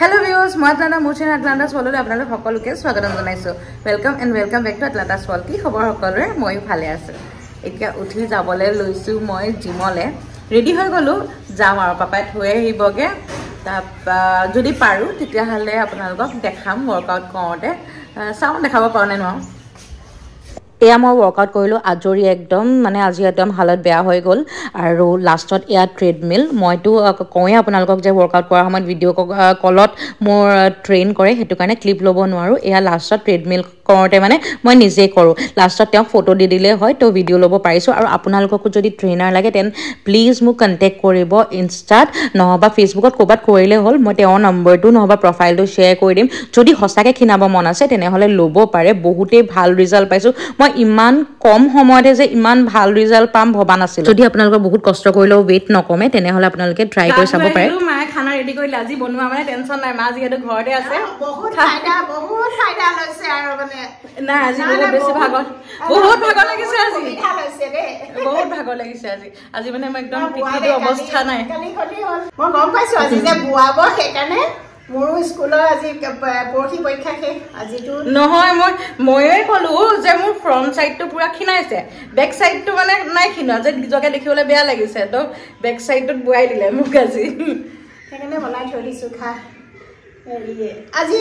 Hello viewers, মই Atlanta মোচন আটলান্টাছ ওয়াললৈ আপোনালোক সকলোকে স্বাগতম জনাইছো। Welcome and welcome back to আটলান্টাছ ওয়াল। কি খবৰ সকলোৰে? মই ভালে আছো। এতিয়া উঠি যাবলৈ লৈছো মই জিমলে। ৰেডি হৈ গলো, যাম আৰু পাপাই থৈ আহিবগে। যদি পাৰো তেতিয়া হলে আপোনালোকক দেখাম ওয়াৰ্কআউট কৰোতে। চাও দেখাব পাৰো নে নোৱাৰো। এয়া মই ওয়াৰ্কআউট কৰিলো আজৰি একদম মানে আজি একদম হালত বেয়া হৈ গল আৰু লাষ্টত এয়া ট্ৰেডমিল মইতো কওঁয়ে আপোনালোকক যে ওয়াৰ্কআউট কৰাৰ সময়ত ভিডিও কলত মোৰ ট্ৰেইন কৰে হেতু কাৰণে ক্লিপ ল'ব নোৱাৰো এয়া লাষ্টত ট্ৰেডমিল কৰোতে মানে মই নিজে কৰো লাষ্টত তেওঁ ফটো দি দিলে হয় তো ভিডিও ল'ব পাৰিছো আৰু আপোনালোককো যদি ট্ৰেইনাৰ লাগে তেন প্লিজ মোক কন্টেক্ট কৰিব ইনষ্টাত নহবা ফেসবুকত ক'বাত কৰিলে হ'ল মই তেওঁৰ নম্বৰটো নহবা প্ৰফাইলটো শেয়াৰ কৰি দিম যদি হসাকে খিনাব মন আছে তেনেহলে ল'ব পাৰে বহুতে ভাল ৰিজাল্ট পাইছো মই ইমান কম সময়তে যে ইমান ভাল ৰিজাল্ট পাম ভবা নাছিল যদি আপোনালোকৰ বহুত কষ্ট কৰিলেও ওয়েট নকমে তেনেহলে আপোনালোকে ট্ৰাই কৰি চাব পাৰে মায়ে খানা ৰেডি কৰিলে আজি বনোৱা মানে টেনচন নাই মা যিহেতু ঘৰতে আছে বহুত ফাইদা লৈছে আৰু মানে না আজি বহুত ভাগৰ লাগিছে আজি বহুত ভাগৰ লাগিছে আজি মানে মই একদম পিঠিটো অৱস্থা নাই মই গম পাইছো আজি যে বুৱাব সেইকাৰণে মোৰো স্কুলৰ আজি পৰহি পৰীক্ষা শেষ আজিটো নহয় ময়ে ক'লো যে মোৰ ফ্ৰন্ট সাইডটো পুৰা খিনাইছে বেক সাইডটো মানে নাই খিনা যে নিজকে দেখিবলৈ বেয়া লাগিছে তো বেক সাইডটোত বুৱাই দিলে মোক আজি সেইকাৰণে বনাই থৈ দিছো খা আজি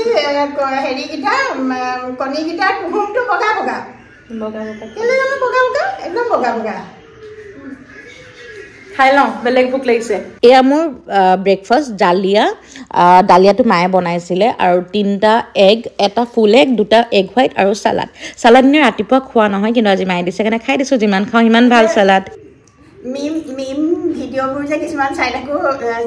হেৰি কিটা কণী কিটা কুহুমটো বগা কেলে জানো বগা একদম বগা খাই লওঁ বেলেগ ভোক লাগিছে এয়া মোৰ ব্ৰেকফাষ্ট ডালিয়াটো মায়ে বনাইছিলে আৰু 3টা এগ এটা ফুল এগ 2টা এগ হোৱাইট আৰু সালাড নে ৰাতিপুৱা খোৱা নহয় কিন্তু আজি মায়ে দিছে কাৰণে খাই দিছো যিমান খাওঁ সিমান ভাল সালাড মিম ভিডিঅ'বোৰ যে কিছুমান চাই থাকো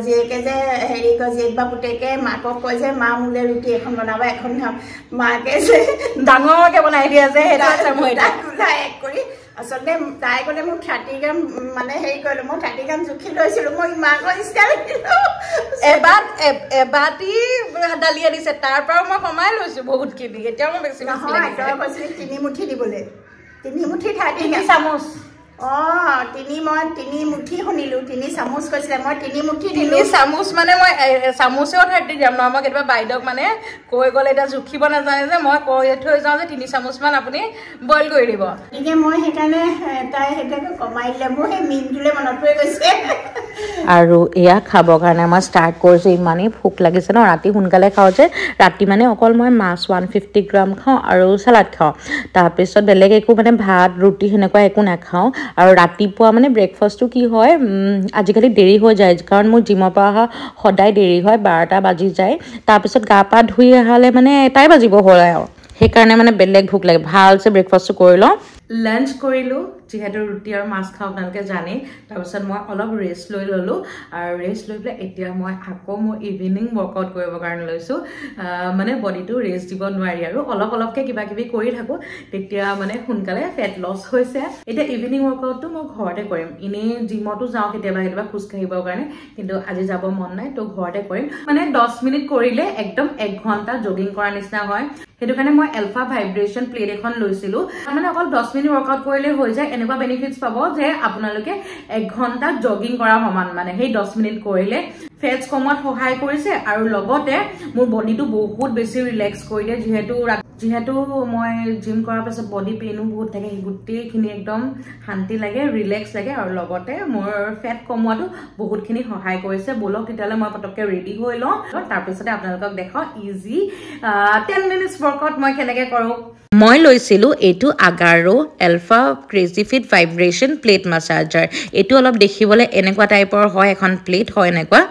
যেকে যে হেৰি কয় যে বা পুতেকে মাকক কয় যে মা মোলে ৰুটি এখন বনাবা এখন খাম মাকে যে ডাঙৰকে বনাই দিয়া যে এটা আছে মই এটা এক কৰি আসলে তাই কলে মোক 30 গ্ৰাম মানে হেৰি কৰিলো মই 30 গ্ৰাম জুখি লৈছিলো মই মাকৰ ষ্টাইল এবাটি ডালিয়া দিছে তাৰ পৰা মই কমাই লৈছো বহুত কিবি এতিয়া মই বেছি নহয় তই কৈছিলি 3 মুঠি দিবলৈ 3 মুঠি 30 চামুচ তিনি মুঠি শুনিলো 3 চামুচ কৈছিলে মই 3 মুঠি দিলো চামুচ মানে মই চামুচেও 30 গ্ৰাম ন মই কেতিয়াবা বাইদক মানে কৈ গলে এটা জুখিব নাজানে যে মই কৈ থৈ যাওঁ যে 3 চামুচ মান আপুনি বইল কৰি দিব এতিয়া মই সেইকাৰণে তাই হেটাকে কমাই দিলে মোৰ সেই মিনটোলে মনত পৰি গৈছে আৰু এয়া খাবৰ কাৰণে মই ষ্টাৰ্ট কৰিছো ইমানেই ভোক লাগিছে ন ৰাতি সোনকালে খাওঁ যে ৰাতি মানে অকল মই মাছ 150 গ্ৰাম খাওঁ আৰু সালাড খাওঁ তাৰপিছত বেলেগ একো মানে ভাত ৰুটি সেনেকুৱা একো নাখাওঁ আৰু ৰাতিপুৱা মানে ব্ৰেকফাষ্টটো কি হয় আজিকালি দেৰি হৈ যায় কাৰণ মোৰ জিমৰ পৰা অহা সদায় দেৰি হয় 12টা বাজি যায় তাৰপিছত গা পা ধুই আহালে মানে 1টা বাজিব হ'ল আৰু সেইকাৰণে মানে বেলেগ ভোক লাগে ভালছে ব্ৰেকফাষ্টটো কৰি লওঁ লাঞ্চ কৰিলো যেহেতু ৰুটি আৰু মাছ খাওঁ আপোনালোকে জানে তাৰপিছত মই অলপ ৰেষ্ট লৈ ললো আৰু ৰেষ্ট লৈ পেলাই এতিয়া মই আকৌ মোৰ ইভিনিং ওয়াৰ্কআউট কৰিবৰ কাৰণে লৈছো মানে বডিটো ৰেষ্ট দিব নোৱাৰি আৰু অলপকে কিবা কিবি কৰি থাকো তেতিয়া মানে সোনকালে ফেট লছ হৈছে এতিয়া ইভিনিং ওয়াৰ্কআউটটো মই ঘৰতে কৰিম ইনে জিমতো যাওঁ কেতিয়াবা খোজ কাঢ়িবৰ কাৰণে কিন্তু আজি যাব মন নাই তো ঘৰতে কৰিম মানে 10 মিনিট কৰিলে একদম 1 ঘণ্টা জগিং কৰা নিচিনা হয় হেতু কাৰণে মই এলফা ভাইব্ৰেশন প্লেট এখন লৈছিলো মানে অকল 10 মিনিট ওয়াৰ্কআউট কৰিলে হৈ যায় এনেকুৱা বেনিফিটস পাব যে আপোনালোকে 1 ঘণ্টা জগিং কৰা সমান মানে সেই 10 মিনিট কৰিলে ফেটস কমত সহায় কৰিছে আৰু লগতে মোৰ বডিটো বহুত বেছি ৰিলেক্স কৰি দিয়ে যেহেতু মই জিম কৰাৰ পাছত বডি পেইনো বহুত থাকে গুটেইখিনি একদম শান্তি লাগে ৰিলেক্স লাগে আৰু লগতে মোৰ ফেট কমোৱাটো বহুতখিনি সহায় কৰিছে বলক তেতিয়ালে মই পটককে ৰেডি হৈ লওঁ তাৰ পিছতে আপোনালোকক দেখাও ইজি 10 মিনিটস ওয়াৰ্কআউট মই কেনেকৈ কৰো মই লৈছিলো এইটো আগাৰো এলফা ক্ৰেজি ফিট ভাইব্ৰেশন প্লেট মাসাজাৰ এইটো অলপ দেখিবলৈ এনেকুৱা টাইপৰ হয় এখন প্লেট হয় এনেকুৱা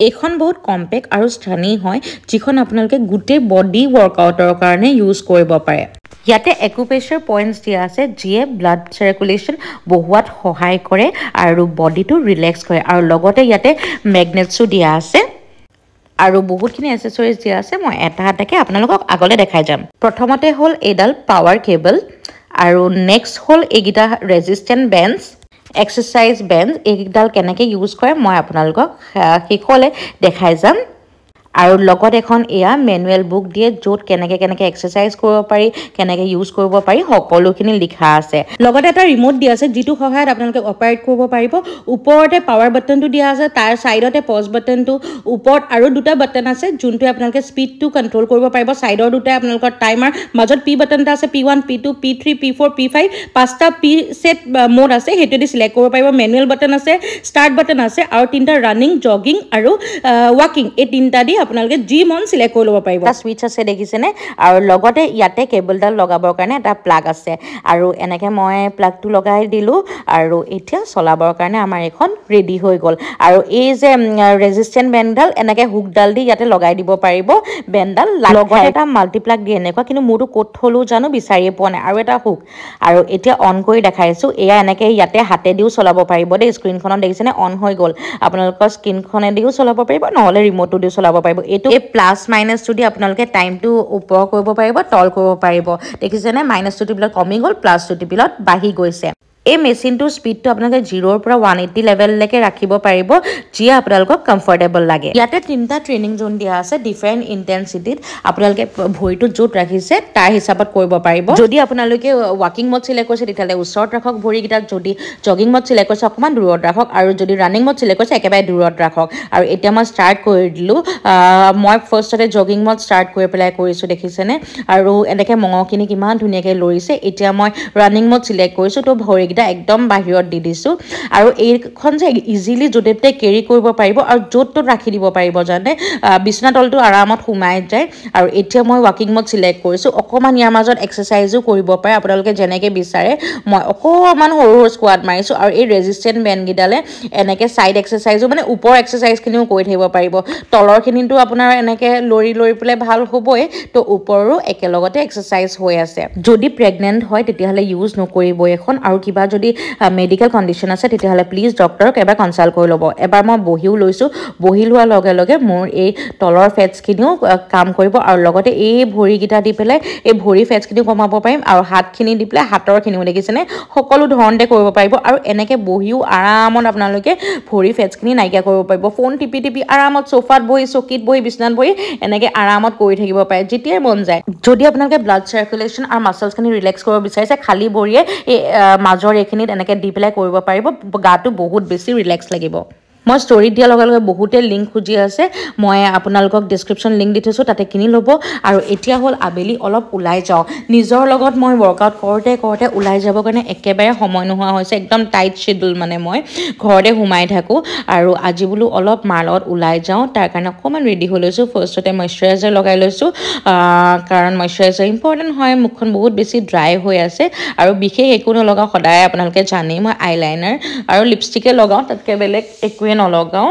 এইখন বহুত কম্পেক্ট আৰু স্থানী হয় যিখন আপোনালোকে গুটে বডি ওয়াৰ্কআউটৰ কাৰণে ইউজ কৰিব পাৰে ইয়াতে একুপ্ৰেছাৰ পইণ্টছ দিয়া আছে যিয়ে ব্লাড সাৰ্কুলেশ্যন বঢ়োৱাত সহায় কৰে আৰু বডিটো ৰিলেক্স কৰে আৰু লগতে ইয়াতে মেগনেটছো দিয়া আছে আৰু বহুতখিনি এসেসৰিজ দিয়া আছে মই এটাকে আপোনালোকক আগলৈ দেখাই যাম প্ৰথমতে হ'ল এডাল পাৱাৰ কেবল আৰু নেক্সট হ'ল এইগিটা ৰেজিস্ট্যান্ট বেঞ্চ এক্সাৰসাইজ বেঞ্চ এইগিডাল কেনেকৈ ইউজ কৰে মই আপোনালোকক শেষলৈ দেখাই যাম আৰু লগত এখন এয়া মেনুৱেল বুক দিয়ে য'ত কেনেকে কেনেকে এক্সাৰচাইজ কৰিব পাৰি কেনেকে ইউজ কৰিব পাৰি সকলোখিনি লিখা আছে লগতে এটা ৰিমোট দিয়া আছে যিটো সহায়ত আপোনালোকে অপাৰেট কৰিব পাৰিব ওপৰতে পাৱাৰ বাটনটো দিয়া আছে তাৰ সাইডতে পজ বাটনটো ওপৰত আৰু দুটা বাটন আছে যোনটো আপোনালোকে স্পীডটো কন্ট্ৰোল কৰিব পাৰিব সাইডৰ দুটা আপোনালোকৰ টাইমাৰ মাজত পি বাটন এটা আছে P1 P2 P3 P4 P5 পাঁচটা পি সেট মোড আছে হেতুদি সিলেক্ট কৰিব পাৰিব মেনুৱেল বাটন আছে স্টাৰ্ট বাটন আছে আৰু তিনটা ৰানিং জগিং আৰু ৱাকিং এই তিনটা দি আপোনালোকে জি মন সিলেক্ট কৰি ল'ব পাৰিব এটা সুইচ আছে দেখিছেনে আৰু লগতে ইয়াতে কেবলডাল লগাবৰ কাৰণে এটা প্লাগ আছে আৰু এনেকে মই প্লাগটো লগাই দিলো আৰু এতিয়া চলাবৰ কাৰণে আমাৰ এখন ৰেডি হৈ গ'ল আৰু এই যে ৰেজিস্ট্যান্ট বেণ্ডডাল এনেকে হুকডাল দি ইয়াতে লগাই দিব পাৰিব বেণ্ডডাল লগতে এটা মাল্টিপ্লাগ দি এনেকুৱা কিন্তু মোৰটো ক'ত থলো জানো বিচাৰিয়ে পোৱা নাই আৰু এটা হুক আৰু এতিয়া অন কৰি দেখাইছো এয়া এনেকে ইয়াতে হাতে দিও চলাব পাৰিব দেই স্ক্ৰিনখনত দেখিছেনে অন হৈ গ'ল আপোনালোকৰ স্ক্ৰিনখনে দিও চলাব পাৰিব নহলে ৰিমোটটো দিও চলাব পাৰিব এটো এই প্লাস মাইনাস যদি আপোনালোকে টাইমটো ওপৰ কৰিব পাৰিব তল কৰিব পাৰিব দেখিছেনে মাইনাসটো টিপিলত কমি গ'ল প্লাসটো টিপিলত বাঢ়ি গৈছে এই মেচিনটোৰ স্পীডটো আপোনালোকে 0 পৰা 180 লেভেললৈকে ৰাখিব পাৰিব যি আপোনালোকক কমফৰ্টেবল লাগে ইয়াতে তিনটা ট্ৰেইনিং জোন দিয়া আছে ডিফাৰেন্ট ইন্টেন্সিটিত আপোনালোকে ভৰিটো য'ত ৰাখিছে তাৰ হিচাপত কৰিব পাৰিব যদি আপোনালোকে ৱাকিং মোড সিলেক্ট কৰিছে তেতিয়ালে ওচৰত ৰাখক ভৰিকিটা যদি জগিং মোড সিলেক্ট কৰিছে অকমান দূৰত ৰাখক আৰু যদি ৰানিং মোড সিলেক্ট কৰিছে একেবাৰে দূৰত ৰাখক আৰু এতিয়া মই স্টাৰ্ট কৰি দিলো মই ফাৰ্ষ্টতে জগিং মোড স্টাৰ্ট কৰি পেলাই কৰিছো দেখিছেনে আৰু এনেকে মঙহখিনি কিমান ধুনীয়াকৈ লৰিছে এতিয়া মই ৰানিং মোড সিলেক্ট কৰিছো তো ভৰি একদম বাহিৰত দি দিছো আৰু এইখন যে ইজিলি জোটেতে কেৰি কৰিব পাৰিব আৰু য'ত ৰাখি দিব পাৰিব জানে বিছনা তলটো আৰামত সোমাই যায় আৰু এতিয়া মই ৱাকিং মোড সিলেক্ট কৰিছো অকমান ইয়াৰ মাজত এক্সাৰসাইজো কৰিব পাৰে আপোনালোকে যেনেকে বিচাৰে মই অকমান সৰু স্কোৱাড মাৰিছো আৰু এই ৰেজিস্ট্যান্ট বেণ্ড গিডালে এনেকে সাইড এক্সাৰসাইজো মানে ওপৰ এক্সাৰসাইজ খিনিও কৰি থাকিব পাৰিব তলৰ খিনিটো আপোনাৰ এনেকে লৰি লৰি পেলে ভাল হ'বই তো ওপৰৰো একেলগতে এক্সাৰসাইজ হৈ আছে যদি প্ৰেগনেন্ট হয় তেতিয়াহলে ইউজ নকৰিব এখন আৰু কিবা যদি মেডিকেল কন্ডিশন আছে তেতিয়াহলে প্লিজ ডক্টৰক এবাৰ কনসাল্ট কৰি ল'ব এবাৰ মই বহিও লৈছো বহি লোৱাৰ লগে লগে মোৰ এই তলৰ ফেটছ খিনিও কাম কৰিব আৰু লগতে এই ভৰিকিটা দি পেলাই এই ভৰি ফেটছ খিনিও কমাব পাৰিম আৰু হাতখিনি দি পেলাই হাতৰ খিনিও দেখিছেনে সকলো ধৰণতে কৰিব পাৰিব আৰু এনেকে বহিও আৰামত আপোনালোকে ভৰি ফেটছ খিনি নাইকিয়া কৰিব পাৰিব ফোন টিপি টিপি আৰামত সোফাত বহি চকীত বহি বিছনাত বহি এনেকে আৰামত কৰি থাকিব পাৰে যেতিয়াই মন যায় যদি আপোনালোকে ব্লাড সাৰ্কুলেশন আৰু মাসলছ খিনি ৰিলেক্স কৰিব বিচাৰিছে খালি ভৰিয়ে এই মাজৰ এখিনিত এনেকে দি পেলাই কৰিব পাৰিব গাটো বহুত বেছি ৰিলেক্স লাগিব মই ষ্টৰি দিয়া লগে লগে বহুতে লিংক খুজি আছে মই আপোনালোকক ডেসক্ৰিপচন লিংক দি থৈছো তাতে কিনি ল'ব আৰু এতিয়া হল আবেলি অলপ উলাই যাও নিজৰ লগত মই ওয়াৰ্কআউট কৰতে উলাই যাব কাৰণে একেবাৰে সময় নোহোৱা হৈছে একদম টাইট শিডিউল মানে মই ঘৰতে ঘুমাই থাকো আৰু আজি বলো অলপ মাৰ লগত উলাই যাও তাৰ কাৰণে অকমান ৰেডি হৈ লৈছো ফাৰ্ষ্টতে ময়শ্চাৰাইজাৰ লগাই লৈছো কাৰণ ময়শ্চাৰাইজাৰ ইম্পৰ্টেন্ট হয় মুখখন বহুত বেছি ড্ৰাই হৈ আছে আৰু বিশেষ একো নলগাও সদায় আপোনালোকে জানে মই আইলাইনাৰ আৰু লিপষ্টিকে লগাও তাতকে বেলেগ একো নলগাও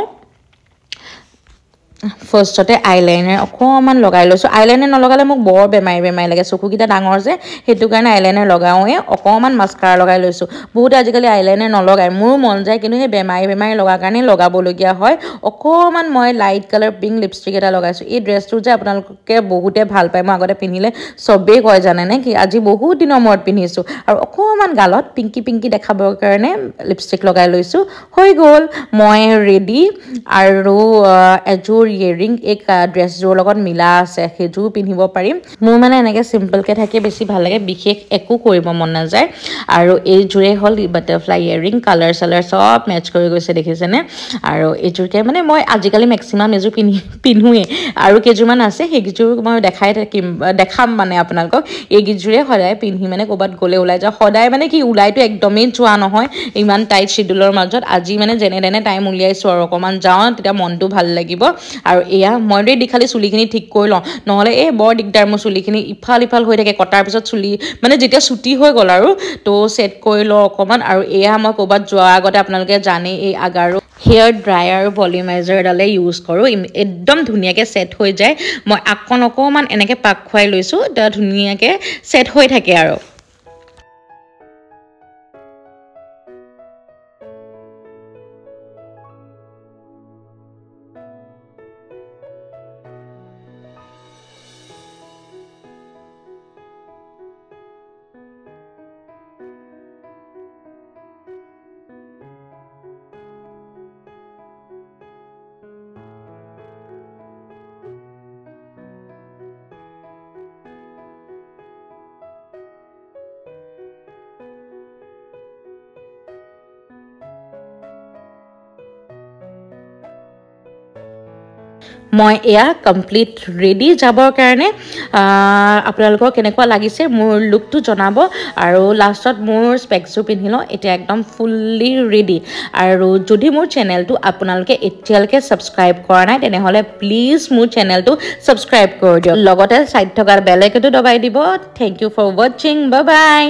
ফাৰ্ষ্টতে আইলাইনাৰ অকমান লগাই লৈছো আইলাইনাৰ নলগালে মোক বৰ বেমাই লাগে চকুকিটা ডাঙৰ যে হেতু কাৰণে আইলাইনাৰ লগাওয়ে অকমান মাস্কাৰা লগাই লৈছো বহুত আজিকালি আইলাইনাৰ নলগাই মোৰ মন যায় কিন্তু হে বেমাই লগা কাৰণে লগাবলগিয়া হয় অকমান মই লাইট কালাৰ পিংক লিপষ্টিক এটা লগাইছো এই ড্ৰেছটো যে আপোনালোকে বহুতে ভাল পায় মই আগতে পিন্ধিলে সবেই কয় জানে নে কি আজি বহুত দিনৰ মূৰত পিন্ধিছো আৰু অকমান গালত পিংকি দেখাবৰ কাৰণে লিপষ্টিক লগাই লৈছো হৈ গ'ল মই ৰেডি আৰু এজোৰ ইয়াৰিং এক ড্ৰেছযোৰ লগত মিলা আছে হেজু পিন্ধিব পাৰিম মোৰ মানে এনেকে সিম্পল কে থাকে বেছি ভাল লাগে বিশেষ একো কৰিব মন নাযায় আৰু এই জুৰে হল বাটাৰফ্লাই ইয়াৰিং কালাৰ সালাৰ সব মেচ কৰি গৈছে দেখিছেনে আৰু এজুৰকে মানে মই আজিকালি ম্যাক্সিমাম এজু পিন্হুৱে আৰু কেজুমান আছে হেগিজুৰ মই দেখাম মানে আপোনালোকক এই গিজুৰে সদায় পিন্ধি মানে ক'বাত গলে ওলাই যাও সদায় মানে কি ওলাইটো একদমেই যোৱা নহয় ইমান টাইট শিডিউলৰ মাজত আজি মানে যেনে টাইম উলিয়াইছো আৰু অকমান যাও তেতিয়া মনটো ভাল লাগিব আৰু এয়া মই ৰেডি খালি চুলিখিনি ঠিক কৰি লওঁ নহলে এই বৰ দিগদাৰ মোৰ চুলিখিনি ইফাল হৈ থাকে কটাৰ পিছত চুলি মানে যেতিয়া ছুটি হৈ গল আৰু তো সেট কৰি লওঁ অকমান আৰু এয়া মই ক'বাত যোৱাৰ আগতে আপোনালোকে জানে এই আগাৰো হেয়াৰ ড্ৰায়াৰ ভলিউমাইজাৰ ডালে ইউজ কৰো একদম ধুনীয়াকে সেট হৈ যায় মই অকমান এনেকে পাক খুৱাই লৈছো তা ধুনীয়াকে সেট হৈ থাকে আৰু মই এয়া কমপ্লিট ৰেডি যাবৰ কাৰণে আপোনালোকক কেনেকুৱা লাগিছে মোৰ লুকটো জনাব আৰু লাষ্টত মোৰ স্পেক্সটো পিন্ধি লওঁ এতিয়া একদম ফুল্লি ৰেডি আৰু যদি মোৰ চেনেলটো আপোনালোকে এতিয়ালৈকে ছাবস্ক্ৰাইব কৰা নাই তেনেহ'লে প্লিজ মোৰ চেনেলটো ছাবস্ক্ৰাইব কৰি দিয়ক লগতে চাইড থকা বেল আইকনটো দবাই দিব থেংক ইউ ফৰ ৱাচিং বাই বাই